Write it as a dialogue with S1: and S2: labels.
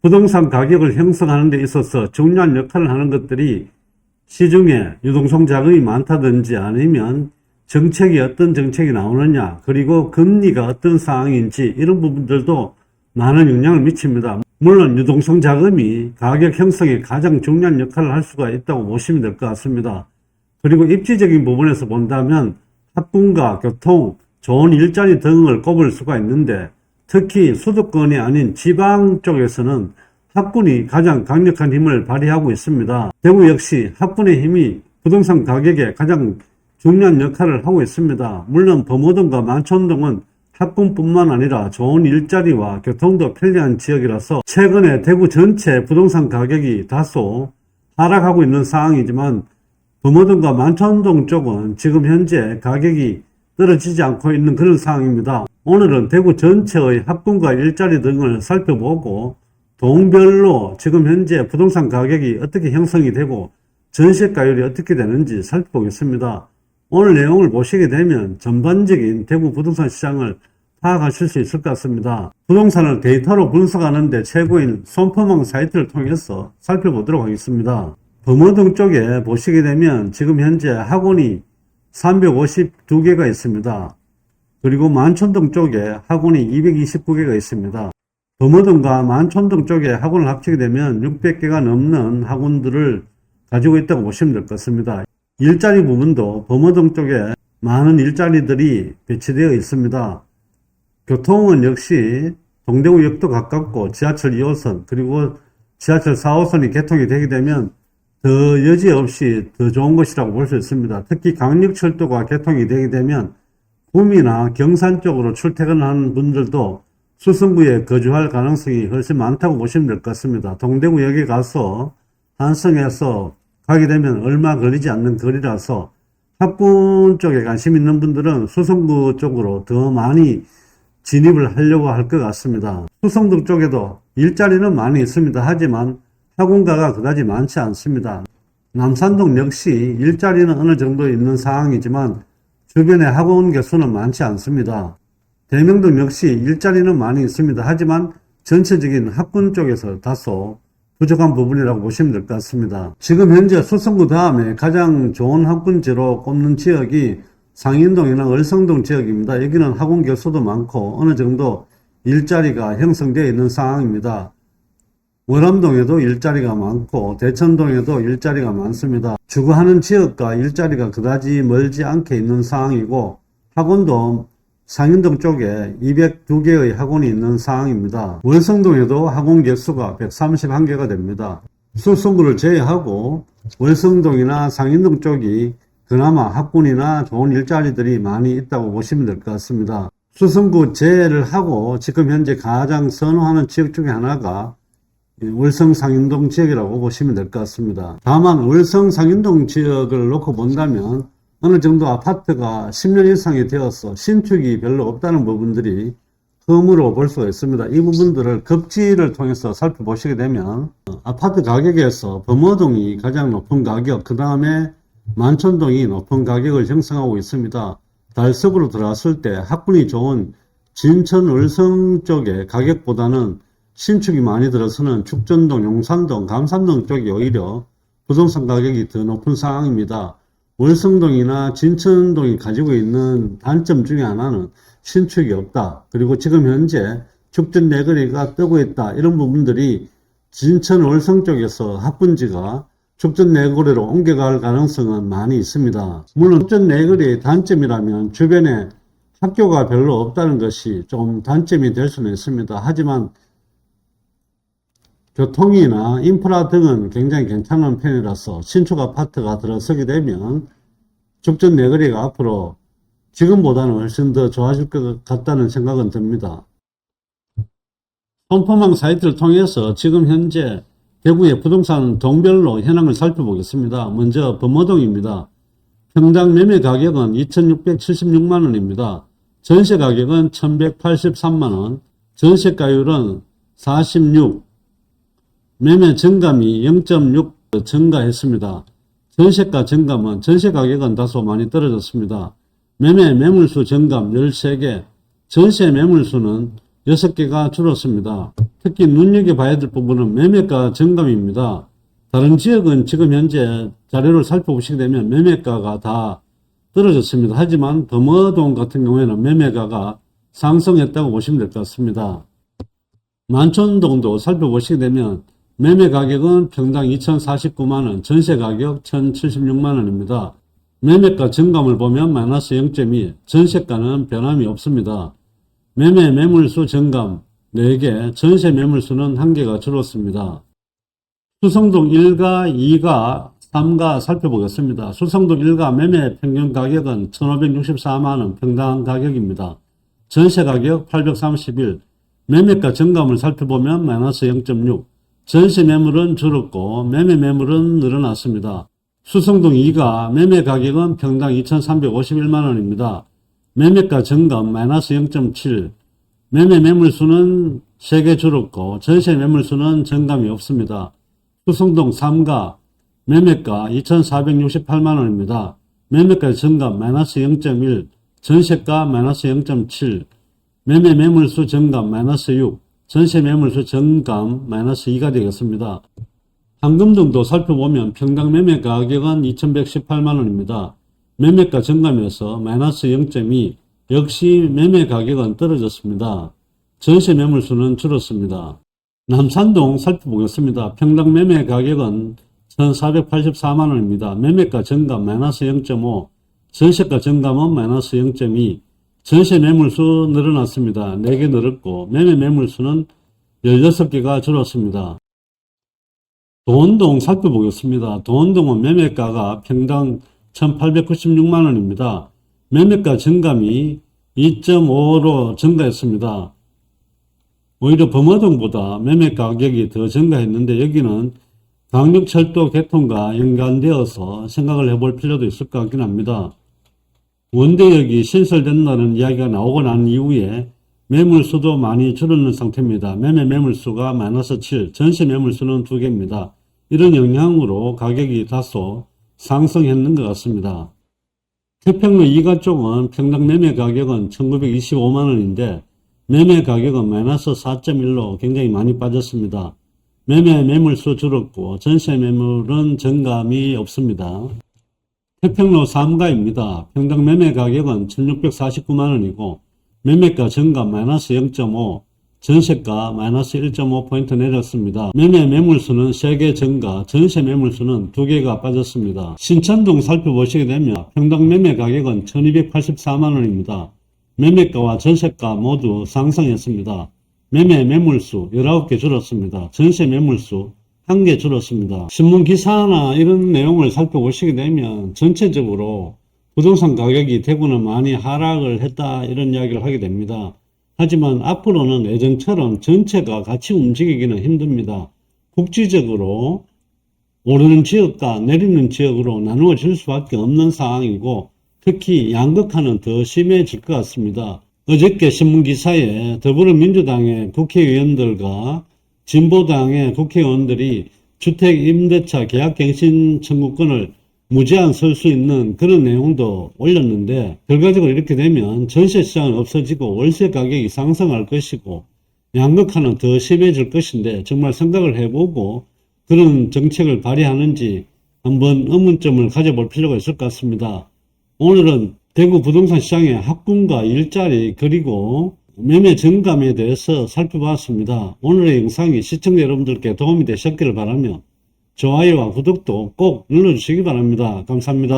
S1: 부동산 가격을 형성하는 데 있어서 중요한 역할을 하는 것들이 시중에 유동성 자금이 많다든지 아니면 정책이 어떤 정책이 나오느냐, 그리고 금리가 어떤 상황인지 이런 부분들도 많은 영향을 미칩니다. 물론 유동성 자금이 가격 형성에 가장 중요한 역할을 할 수가 있다고 보시면 될 것 같습니다. 그리고 입지적인 부분에서 본다면 학군과 교통, 좋은 일자리 등을 꼽을 수가 있는데, 특히 수도권이 아닌 지방 쪽에서는 학군이 가장 강력한 힘을 발휘하고 있습니다. 대구 역시 학군의 힘이 부동산 가격에 가장 중요한 역할을 하고 있습니다. 물론 범어동과 만촌동은 학군뿐만 아니라 좋은 일자리와 교통도 편리한 지역이라서 최근에 대구 전체 부동산 가격이 다소 하락하고 있는 상황이지만, 범어동과 만촌동 쪽은 지금 현재 가격이 떨어지지 않고 있는 그런 상황입니다. 오늘은 대구 전체의 학군과 일자리 등을 살펴보고 동별로 지금 현재 부동산 가격이 어떻게 형성이 되고 전세가율이 어떻게 되는지 살펴보겠습니다. 오늘 내용을 보시게 되면 전반적인 대구 부동산 시장을 파악하실 수 있을 것 같습니다. 부동산을 데이터로 분석하는 데 최고인 손퍼망 사이트를 통해서 살펴보도록 하겠습니다. 범어동 쪽에 보시게 되면 지금 현재 학원이 352개가 있습니다. 그리고 만촌동 쪽에 학원이 229개가 있습니다. 범어동과 만촌동 쪽에 학원을 합치게 되면 600개가 넘는 학원들을 가지고 있다고 보시면 될 것 같습니다. 일자리 부분도 범어동 쪽에 많은 일자리들이 배치되어 있습니다. 교통은 역시 동대구역도 가깝고 지하철 2호선 그리고 지하철 4호선이 개통이 되게 되면 더 여지없이 더 좋은 것이라고 볼 수 있습니다. 특히 강력철도가 개통이 되게 되면 구미나 경산 쪽으로 출퇴근하는 분들도 수성구에 거주할 가능성이 훨씬 많다고 보시면 될 것 같습니다. 동대구역에 가서 한성에서 가게 되면 얼마 걸리지 않는 거리라서 학군 쪽에 관심 있는 분들은 수성구 쪽으로 더 많이 진입을 하려고 할 것 같습니다. 수성동 쪽에도 일자리는 많이 있습니다. 하지만 학원가가 그다지 많지 않습니다. 남산동 역시 일자리는 어느 정도 있는 상황이지만 주변에 학원 개수는 많지 않습니다. 대명동 역시 일자리는 많이 있습니다. 하지만 전체적인 학군 쪽에서 다소 부족한 부분이라고 보시면 될 것 같습니다. 지금 현재 수성구 다음에 가장 좋은 학군지로 꼽는 지역이 상인동이나 을성동 지역입니다. 여기는 학원 개수도 많고 어느 정도 일자리가 형성되어 있는 상황입니다. 월암동에도 일자리가 많고 대천동에도 일자리가 많습니다. 주거하는 지역과 일자리가 그다지 멀지 않게 있는 상황이고 학원도 상인동 쪽에 202개의 학원이 있는 상황입니다. 월성동에도 학원 개수가 131개가 됩니다. 수성구를 제외하고 월성동이나 상인동 쪽이 그나마 학군이나 좋은 일자리들이 많이 있다고 보시면 될 것 같습니다. 수성구 제외를 하고 지금 현재 가장 선호하는 지역 중에 하나가 월성 상인동 지역이라고 보시면 될 것 같습니다. 다만 월성 상인동 지역을 놓고 본다면 어느 정도 아파트가 10년 이상이 되어서 신축이 별로 없다는 부분들이 흠으로 볼 수가 있습니다. 이 부분들을 급지를 통해서 살펴보시게 되면 아파트 가격에서 범어동이 가장 높은 가격, 그 다음에 만촌동이 높은 가격을 형성하고 있습니다. 달석으로 들어왔을 때 학군이 좋은 진천, 월성 쪽의 가격보다는 신축이 많이 들어서는 축전동, 용산동, 감산동 쪽이 오히려 부동산 가격이 더 높은 상황입니다. 월성동이나 진천동이 가지고 있는 단점 중에 하나는 신축이 없다. 그리고 지금 현재 축전 내거리가 뜨고 있다. 이런 부분들이 진천, 월성 쪽에서 학군지가 축전 내거리로 옮겨갈 가능성은 많이 있습니다. 물론 축전 내거리의 단점이라면 주변에 학교가 별로 없다는 것이 좀 단점이 될 수는 있습니다. 하지만 교통이나 인프라 등은 굉장히 괜찮은 편이라서 신축 아파트가 들어서게 되면 축전 내거리가 앞으로 지금보다는 훨씬 더 좋아질 것 같다는 생각은 듭니다. 손퍼망 사이트를 통해서 지금 현재 대구의 부동산 동별로 현황을 살펴보겠습니다. 먼저 범어동입니다. 평당 매매 가격은 2,676만원입니다. 전세 가격은 1,183만원, 전세가율은 46, 매매 증감이 0.6 증가했습니다. 전세가 증감은 전세 가격은 다소 많이 떨어졌습니다. 매매 매물수 증감 13개, 전세 매물수는 6개가 줄었습니다. 특히 눈여겨봐야 될 부분은 매매가 증감입니다. 다른 지역은 지금 현재 자료를 살펴보시게 되면 매매가가 다 떨어졌습니다. 하지만 범어동 같은 경우에는 매매가가 상승했다고 보시면 될 것 같습니다. 만촌동도 살펴보시게 되면 매매 가격은 평당 2,049만원, 전세 가격 1,076만원입니다. 매매가 증감을 보면 마이너스 0.2, 전세가는 변함이 없습니다. 매매 매물수 증감 4개, 전세 매물수는 1개가 줄었습니다. 수성동 1가, 2가, 3가 살펴보겠습니다. 수성동 1가 매매 평균 가격은 1,564만원 평당 가격입니다. 전세 가격 831, 매매가 증감을 살펴보면 마이너스 0.6, 전세 매물은 줄었고 매매 매물은 늘어났습니다. 수성동 2가 매매 가격은 평당 2,351만원입니다. 매매가 증감 마이너스 0.7, 매매 매물수는 3개 줄었고 전세 매물수는 증감이 없습니다. 수성동 3가 매매가 2,468만원입니다. 매매가 증감 마이너스 0.1, 전세가 마이너스 0.7, 매매 매물수 증감 마이너스 6, 전세 매물수 증감 마이너스 2가 되겠습니다. 황금동도 살펴보면 평당 매매 가격은 2,118만원입니다. 매매가 증감에서 마이너스 0.2, 역시 매매 가격은 떨어졌습니다. 전세 매물수는 줄었습니다. 남산동 살펴보겠습니다. 평당 매매 가격은 1,484만원입니다. 매매가 증감 마이너스 0.5, 전세가 증감은 마이너스 0.2, 전세 매물수 늘어났습니다. 4개 늘었고 매매 매물수는 16개가 줄었습니다. 도원동 살펴보겠습니다. 도원동은 매매가가 평당 1,896만원입니다. 매매가 증감이 2.5로 증가했습니다. 오히려 범어동보다 매매 가격이 더 증가했는데 여기는 강릉철도 개통과 연관되어서 생각을 해볼 필요도 있을 것 같긴 합니다. 원대역이 신설된다는 이야기가 나오고 난 이후에 매물수도 많이 줄어든 상태입니다. 매매 매물수가 마이너스 7, 전세 매물수는 2개입니다. 이런 영향으로 가격이 다소 상승했는 것 같습니다. 태평로 2가 쪽은 평당 매매 가격은 1,925만원인데 매매 가격은 마이너스 4.1로 굉장히 많이 빠졌습니다. 매매 매물수 줄었고 전세 매물은 증감이 없습니다. 태평로 3가입니다. 평당 매매 가격은 1,649만원이고 매매가 증감 마이너스 0.5, 전세가 마이너스 1.5포인트 내렸습니다. 매매 매물수는 3개 증가, 전세 매물수는 2개가 빠졌습니다. 신천동 살펴보시게 되면 평당 매매 가격은 1,284만원입니다. 매매가와 전세가 모두 상승했습니다. 매매 매물수 19개 줄었습니다. 전세 매물수 1개 줄었습니다. 신문 기사나 이런 내용을 살펴보시게 되면 전체적으로 부동산 가격이 대구는 많이 하락을 했다 이런 이야기를 하게 됩니다. 하지만 앞으로는 예전처럼 전체가 같이 움직이기는 힘듭니다. 국지적으로 오르는 지역과 내리는 지역으로 나누어질 수밖에 없는 상황이고 특히 양극화는 더 심해질 것 같습니다. 어저께 신문기사에 더불어민주당의 국회의원들과 진보당의 국회의원들이 주택임대차 계약갱신 청구권을 무제한 쓸 수 있는 그런 내용도 올렸는데 결과적으로 이렇게 되면 전세시장은 없어지고 월세 가격이 상승할 것이고 양극화는 더 심해질 것인데 정말 생각을 해보고 그런 정책을 발휘하는지 한번 의문점을 가져볼 필요가 있을 것 같습니다. 오늘은 대구 부동산 시장의 학군과 일자리 그리고 매매 증감에 대해서 살펴봤습니다. 오늘의 영상이 시청자 여러분들께 도움이 되셨기를 바라며 좋아요와 구독도 꼭 눌러주시기 바랍니다. 감사합니다.